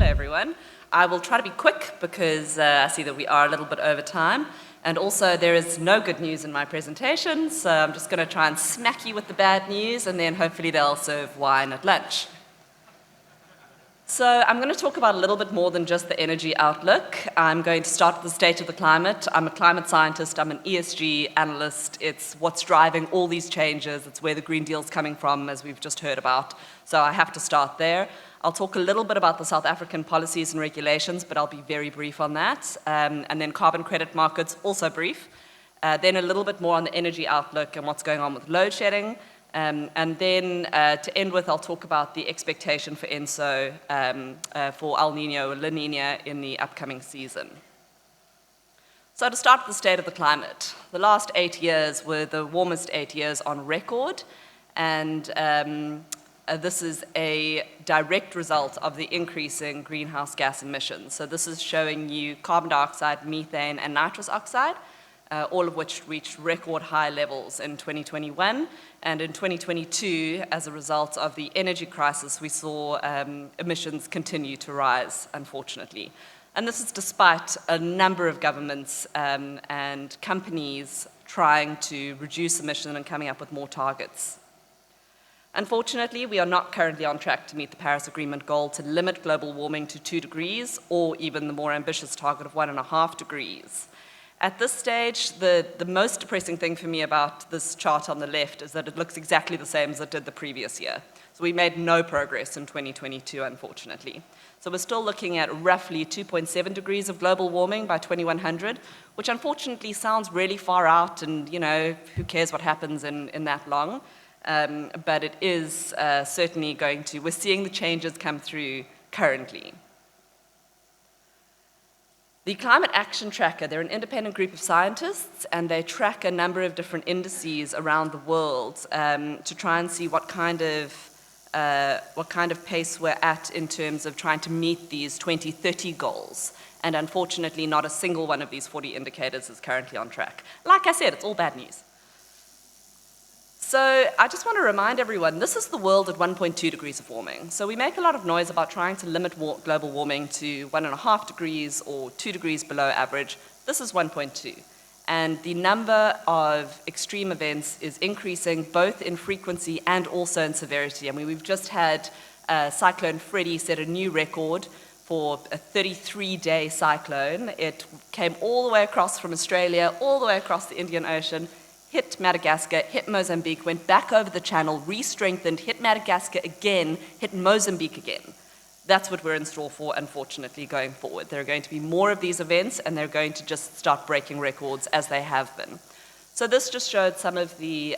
Hello, everyone. I will try to be quick because I see that we are a little bit over time. And also, there is no good news in my presentation, so I'm just going to try and smack you with the bad news, and then hopefully they'll serve wine at lunch. So I'm going to talk about a little bit more than just the energy outlook. I'm going to start with the state of the climate. I'm a climate scientist. I'm an ESG analyst. It's what's driving all these changes. It's where the Green Deal's coming from, as we've just heard about. So I have to start there. I'll talk a little bit about the South African policies and regulations, but I'll be very brief on that. And then carbon credit markets, also brief. Then a little bit more on the energy outlook and what's going on with load shedding. And then to end with, I'll talk about the expectation for ENSO for El Nino or La Nina in the upcoming season. So to start with the state of the climate, the last 8 years were the warmest 8 years on record, and this is a direct result of the increasing greenhouse gas emissions. So this is showing you carbon dioxide, methane, and nitrous oxide, all of which reached record high levels in 2021. And in 2022, as a result of the energy crisis, we saw emissions continue to rise, unfortunately. And this is despite a number of governments and companies trying to reduce emissions and coming up with more targets. Unfortunately, we are not currently on track to meet the Paris Agreement goal to limit global warming to 2 degrees, or even the more ambitious target of 1.5 degrees. At this stage, the most depressing thing for me about this chart on the left is that it looks exactly the same as it did the previous year. So we made no progress in 2022, unfortunately. So we're still looking at roughly 2.7 degrees of global warming by 2100, which unfortunately sounds really far out, and who cares what happens in that long. But it is certainly going to, we're seeing the changes come through currently. The Climate Action Tracker, they're an independent group of scientists, and they track a number of different indices around the world to try and see what kind of pace we're at in terms of trying to meet these 2030 goals. And unfortunately, not a single one of these 40 indicators is currently on track. Like I said, it's all bad news. So I just want to remind everyone, this is the world at 1.2 degrees of warming. So we make a lot of noise about trying to limit global warming to 1.5 degrees or 2 degrees below average. This is 1.2. And the number of extreme events is increasing both in frequency and also in severity. I mean, we've just had Cyclone Freddy set a new record for a 33-day cyclone. It came all the way across from Australia, all the way across the Indian Ocean, hit Madagascar, hit Mozambique, went back over the channel, re-strengthened, hit Madagascar again, hit Mozambique again. That's what we're in store for, unfortunately, going forward. There are going to be more of these events, and they're going to just start breaking records as they have been. So this just showed some of the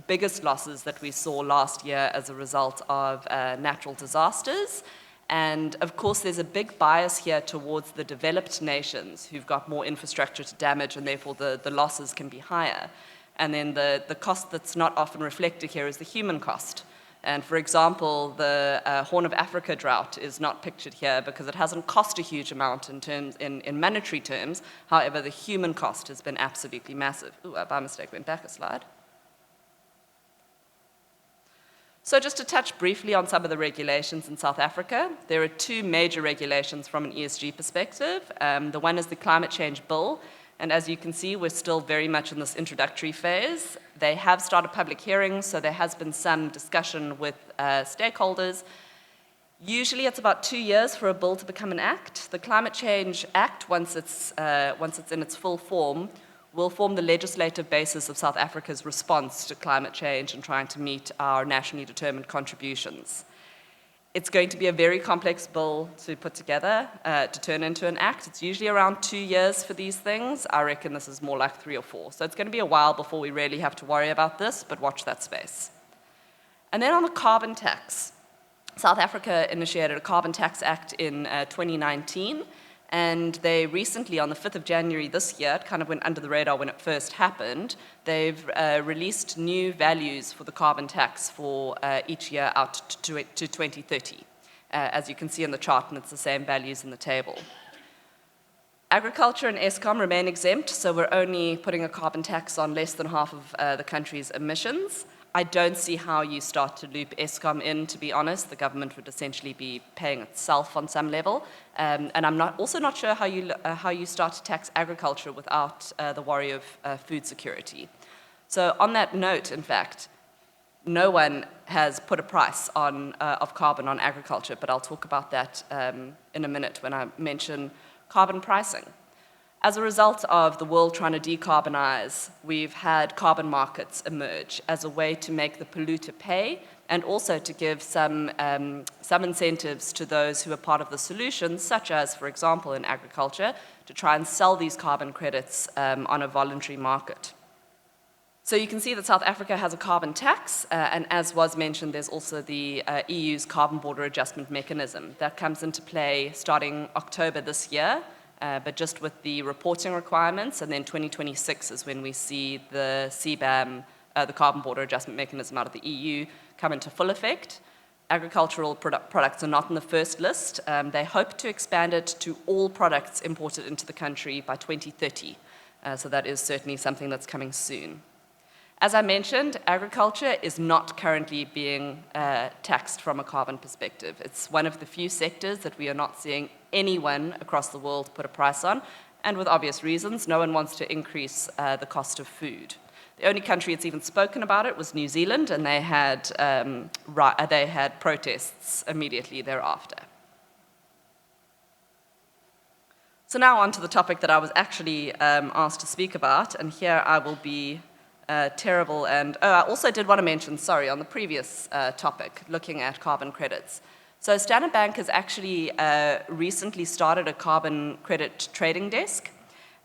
biggest losses that we saw last year as a result of natural disasters. And of course, there's a big bias here towards the developed nations who've got more infrastructure to damage, and therefore the losses can be higher. And then the cost that's not often reflected here is the human cost. And for example, the Horn of Africa drought is not pictured here because it hasn't cost a huge amount in monetary terms. However, the human cost has been absolutely massive. Ooh, I by mistake went back a slide. So just to touch briefly on some of the regulations in South Africa, there are 2 major regulations from an ESG perspective. The one is the Climate Change Bill, and as you can see, we're still very much in this introductory phase. They have started public hearings, so there has been some discussion with stakeholders. Usually it's about 2 years for a bill to become an act. The Climate Change Act, once it's in its full form, will form the legislative basis of South Africa's response to climate change and trying to meet our nationally determined contributions. It's going to be a very complex bill to put together, to turn into an act. It's usually around 2 years for these things. I reckon this is more like 3 or 4. So it's going to be a while before we really have to worry about this, but watch that space. And then on the carbon tax, South Africa initiated a Carbon Tax Act in 2019, and they recently, on the 5th of January this year, it kind of went under the radar when it first happened, they've released new values for the carbon tax for each year out to 2030, as you can see in the chart, and it's the same values in the table. Agriculture and Eskom remain exempt, so we're only putting a carbon tax on less than half of the country's emissions. I don't see how you start to loop Eskom in, to be honest. The government would essentially be paying itself on some level. And I'm also not sure how you start to tax agriculture without the worry of food security. So on that note, in fact, no one has put a price of carbon on agriculture, but I'll talk about that in a minute when I mention carbon pricing. As a result of the world trying to decarbonize, we've had carbon markets emerge as a way to make the polluter pay and also to give some incentives to those who are part of the solution, such as, for example, in agriculture, to try and sell these carbon credits on a voluntary market. So you can see that South Africa has a carbon tax, and as was mentioned, there's also the EU's carbon border adjustment mechanism. That comes into play starting October this year. But just with the reporting requirements, and then 2026 is when we see the CBAM, the Carbon Border Adjustment Mechanism out of the EU, come into full effect. Agricultural products are not in the first list. They hope to expand it to all products imported into the country by 2030. So that is certainly something that's coming soon. As I mentioned, agriculture is not currently being taxed from a carbon perspective. It's one of the few sectors that we are not seeing anyone across the world put a price on, and with obvious reasons. No one wants to increase the cost of food. The only country that's even spoken about it was New Zealand, and they had protests immediately thereafter. So now on to the topic that I was actually asked to speak about, and here I will be terrible. And I also did want to mention, sorry, on the previous topic, looking at carbon credits. So Standard Bank has actually recently started a carbon credit trading desk.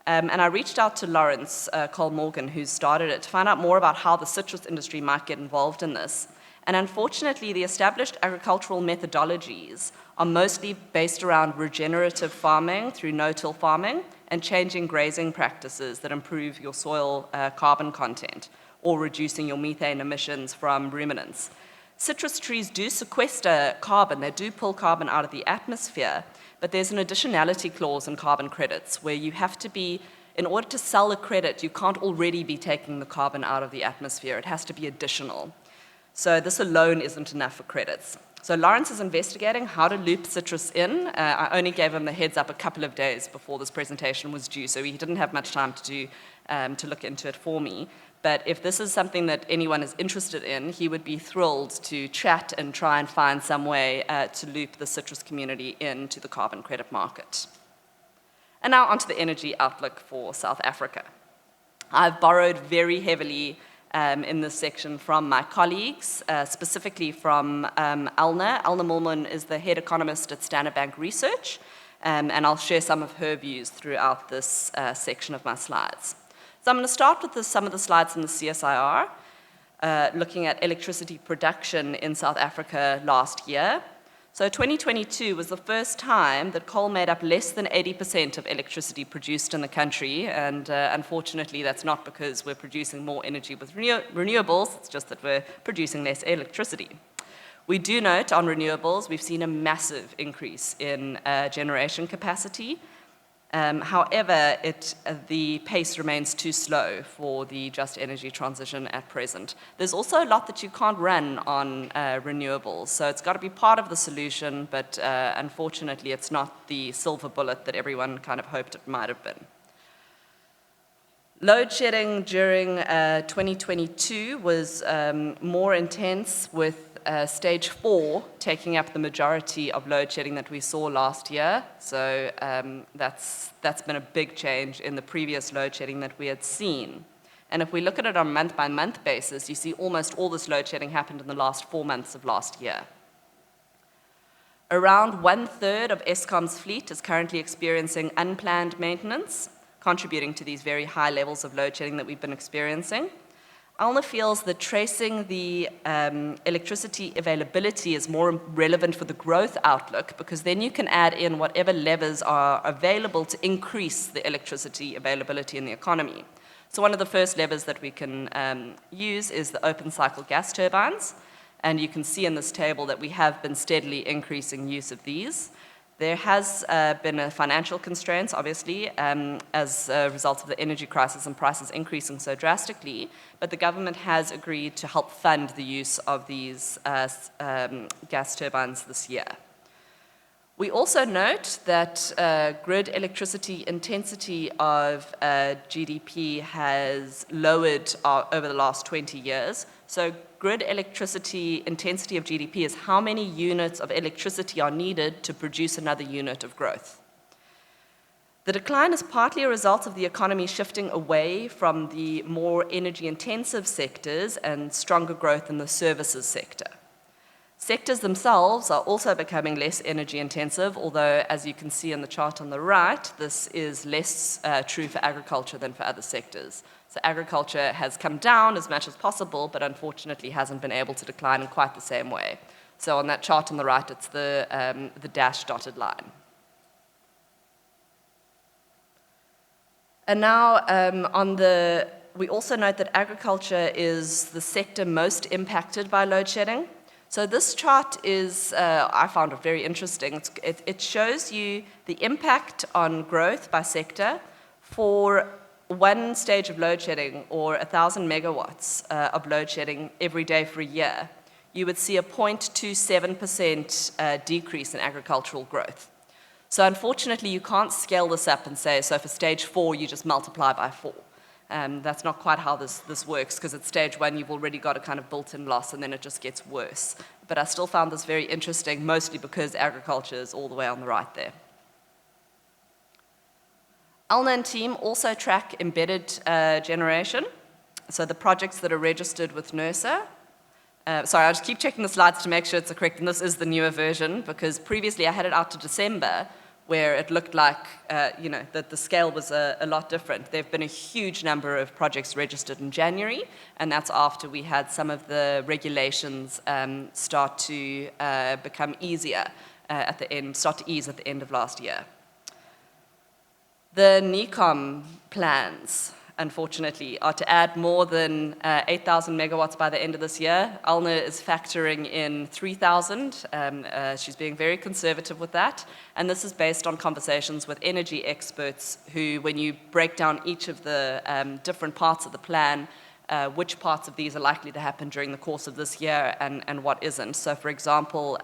And I reached out to Lawrence Cole-Morgan, who started it, to find out more about how the citrus industry might get involved in this. And unfortunately, the established agricultural methodologies are mostly based around regenerative farming through no-till farming and changing grazing practices that improve your soil carbon content or reducing your methane emissions from ruminants. Citrus trees do sequester carbon, they do pull carbon out of the atmosphere, but there's an additionality clause in carbon credits where you have to be, in order to sell a credit, you can't already be taking the carbon out of the atmosphere, it has to be additional. So this alone isn't enough for credits. So Lawrence is investigating how to loop citrus in. I only gave him the heads up a couple of days before this presentation was due, so he didn't have much time to look into it for me. But if this is something that anyone is interested in, he would be thrilled to chat and try and find some way to loop the citrus community into the carbon credit market. And now onto the energy outlook for South Africa. I've borrowed very heavily in this section from my colleagues, specifically from Elna. Elna Mulman is the head economist at Standard Bank Research, and I'll share some of her views throughout this section of my slides. So I'm going to start with some of the slides in the CSIR, looking at electricity production in South Africa last year. So 2022 was the first time that coal made up less than 80% of electricity produced in the country, and unfortunately that's not because we're producing more energy with renewables, it's just that we're producing less electricity. We do note on renewables, we've seen a massive increase in generation capacity. However, the pace remains too slow for the just energy transition at present. There's also a lot that you can't run on renewables, so it's got to be part of the solution, but unfortunately it's not the silver bullet that everyone kind of hoped it might have been. Load shedding during 2022 was more intense, with stage 4 taking up the majority of load shedding that we saw last year. So that's been a big change in the previous load shedding that we had seen. And if we look at it on a month-by-month basis, you see almost all this load shedding happened in the last 4 months of last year. Around 1/3 of Eskom's fleet is currently experiencing unplanned maintenance, contributing to these very high levels of load shedding that we've been experiencing. Alna feels that tracing the electricity availability is more relevant for the growth outlook, because then you can add in whatever levers are available to increase the electricity availability in the economy. So one of the first levers that we can use is the open cycle gas turbines. And you can see in this table that we have been steadily increasing use of these. There has been a financial constraints, obviously, as a result of the energy crisis and prices increasing so drastically, but the government has agreed to help fund the use of these gas turbines this year. We also note that grid electricity intensity of GDP has lowered over the last 20 years. So grid electricity intensity of GDP is how many units of electricity are needed to produce another unit of growth. The decline is partly a result of the economy shifting away from the more energy-intensive sectors and stronger growth in the services sector. Sectors themselves are also becoming less energy intensive, although as you can see in the chart on the right, this is less true for agriculture than for other sectors. So agriculture has come down as much as possible, but unfortunately hasn't been able to decline in quite the same way. So on that chart on the right, it's the dashed dotted line. And now we also note that agriculture is the sector most impacted by load shedding. So this chart is, I found it very interesting. It shows you the impact on growth by sector for one stage of load shedding or 1,000 megawatts of load shedding every day for a year. You would see a 0.27% decrease in agricultural growth. So unfortunately, you can't scale this up and say, so for stage 4, you just multiply by 4. That's not quite how this works, because at stage 1 you've already got a kind of built-in loss and then it just gets worse. But I still found this very interesting, mostly because agriculture is all the way on the right there. Alna and team also track embedded generation, so the projects that are registered with NERSA. Sorry, I'll just keep checking the slides to make sure it's correct, and this is the newer version, because previously I had it out to December, where it looked like, that the scale was a lot different. There have been a huge number of projects registered in January, and that's after we had some of the regulations start to become easier start to ease at the end of last year. The NECOM plans, unfortunately, are to add more than 8,000 megawatts by the end of this year. Alna is factoring in 3,000. She's being very conservative with that. And this is based on conversations with energy experts who, when you break down each of the different parts of the plan, which parts of these are likely to happen during the course of this year and what isn't. So, for example,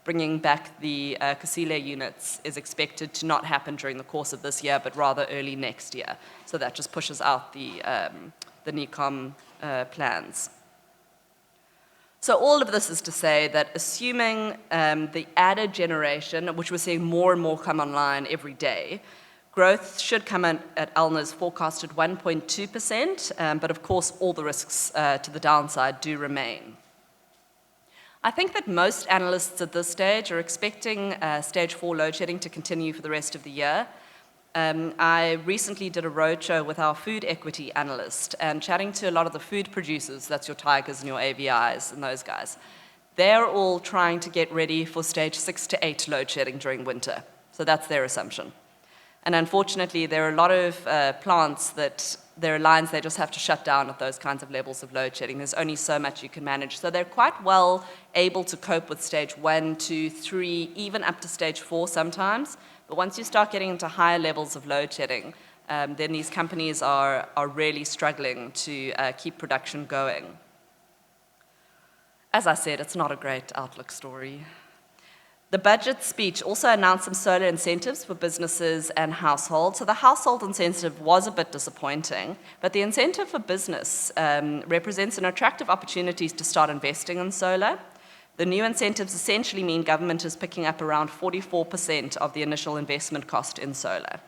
bringing back the Kusile units is expected to not happen during the course of this year, but rather early next year. So that just pushes out the NECOM plans. So all of this is to say that assuming the added generation, which we're seeing more and more come online every day, growth should come in at Alna's forecasted 1.2%, but of course all the risks to the downside do remain. I think that most analysts at this stage are expecting stage 4 load shedding to continue for the rest of the year. I recently did a roadshow with our food equity analyst and chatting to a lot of the food producers, that's your Tigers and your AVIs and those guys. They're all trying to get ready for stage 6 to 8 load shedding during winter. So that's their assumption. And unfortunately, there are a lot of plants that there are lines they just have to shut down at those kinds of levels of load shedding. There's only so much you can manage. So they're quite well able to cope with stage 1, 2, 3, even up to stage 4 sometimes. But once you start getting into higher levels of load shedding, then these companies are really struggling to keep production going. As I said, it's not a great outlook story. The budget speech also announced some solar incentives for businesses and households. So the household incentive was a bit disappointing, but the incentive for business represents an attractive opportunity to start investing in solar. The new incentives essentially mean government is picking up around 44% of the initial investment cost in solar.